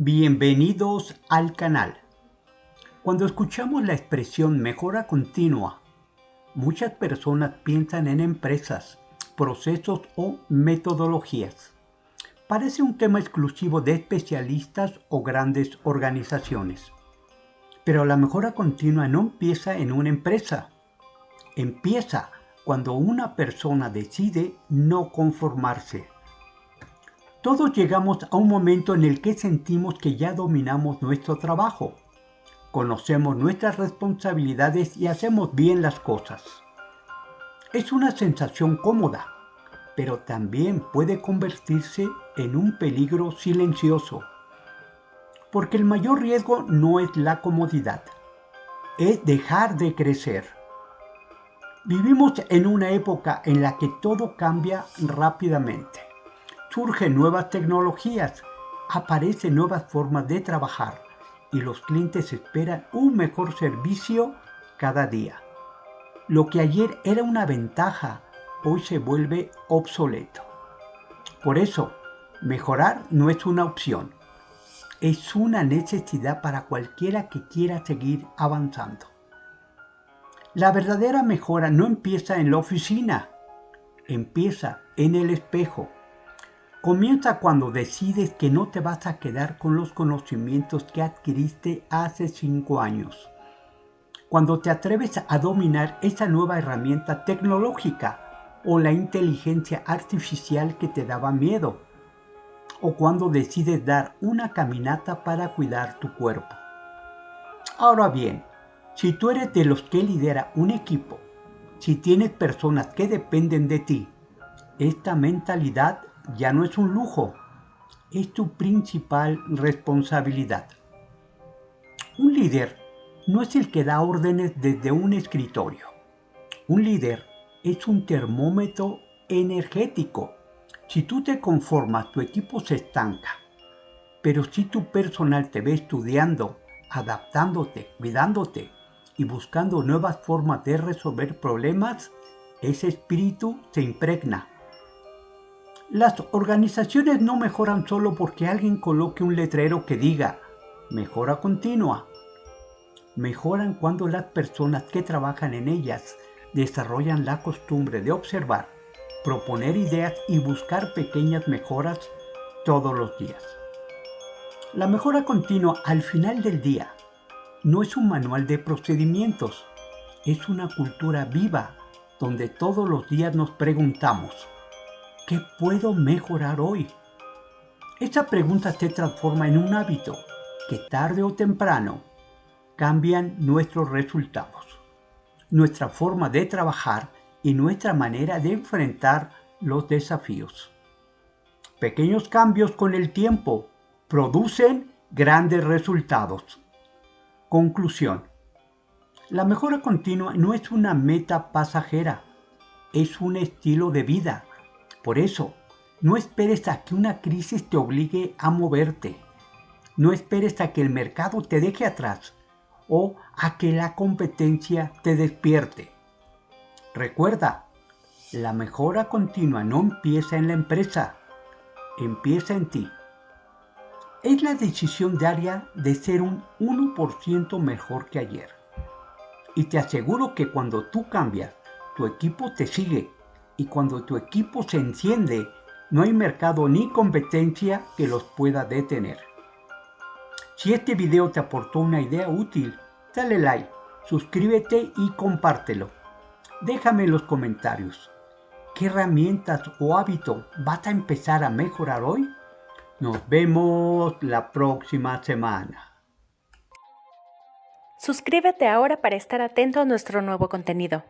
Bienvenidos al canal. Cuando escuchamos la expresión mejora continua, muchas personas piensan en empresas, procesos o metodologías. Parece un tema exclusivo de especialistas o grandes organizaciones. Pero la mejora continua no empieza en una empresa. Empieza cuando una persona decide no conformarse. Todos llegamos a un momento en el que sentimos que ya dominamos nuestro trabajo, conocemos nuestras responsabilidades y hacemos bien las cosas. Es una sensación cómoda, pero también puede convertirse en un peligro silencioso, porque el mayor riesgo no es la comodidad, es dejar de crecer. Vivimos en una época en la que todo cambia rápidamente. Surgen nuevas tecnologías, aparecen nuevas formas de trabajar y los clientes esperan un mejor servicio cada día. Lo que ayer era una ventaja, hoy se vuelve obsoleto. Por eso, mejorar no es una opción, es una necesidad para cualquiera que quiera seguir avanzando. La verdadera mejora no empieza en la oficina, empieza en el espejo. Comienza cuando decides que no te vas a quedar con los conocimientos que adquiriste hace 5 años. Cuando te atreves a dominar esa nueva herramienta tecnológica o la inteligencia artificial que te daba miedo. O cuando decides dar una caminata para cuidar tu cuerpo. Ahora bien, si tú eres de los que lidera un equipo, si tienes personas que dependen de ti, esta mentalidad ya no es un lujo, es tu principal responsabilidad. Un líder no es el que da órdenes desde un escritorio. Un líder es un termómetro energético. Si tú te conformas, tu equipo se estanca. Pero si tu personal te ve estudiando, adaptándote, cuidándote y buscando nuevas formas de resolver problemas, ese espíritu se impregna. Las organizaciones no mejoran solo porque alguien coloque un letrero que diga mejora continua. Mejoran cuando las personas que trabajan en ellas desarrollan la costumbre de observar, proponer ideas y buscar pequeñas mejoras todos los días. La mejora continua al final del día no es un manual de procedimientos, es una cultura viva donde todos los días nos preguntamos, ¿qué puedo mejorar hoy? Esa pregunta se transforma en un hábito que tarde o temprano cambian nuestros resultados, nuestra forma de trabajar y nuestra manera de enfrentar los desafíos. Pequeños cambios con el tiempo producen grandes resultados. Conclusión. La mejora continua no es una meta pasajera, es un estilo de vida. Por eso, no esperes a que una crisis te obligue a moverte. No esperes a que el mercado te deje atrás o a que la competencia te despierte. Recuerda, la mejora continua no empieza en la empresa, empieza en ti. Es la decisión diaria de ser un 1% mejor que ayer. Y te aseguro que cuando tú cambias, tu equipo te sigue. Y cuando tu equipo se enciende, no hay mercado ni competencia que los pueda detener. Si este video te aportó una idea útil, dale like, suscríbete y compártelo. Déjame en los comentarios, ¿qué herramientas o hábito vas a empezar a mejorar hoy? Nos vemos la próxima semana. Suscríbete ahora para estar atento a nuestro nuevo contenido.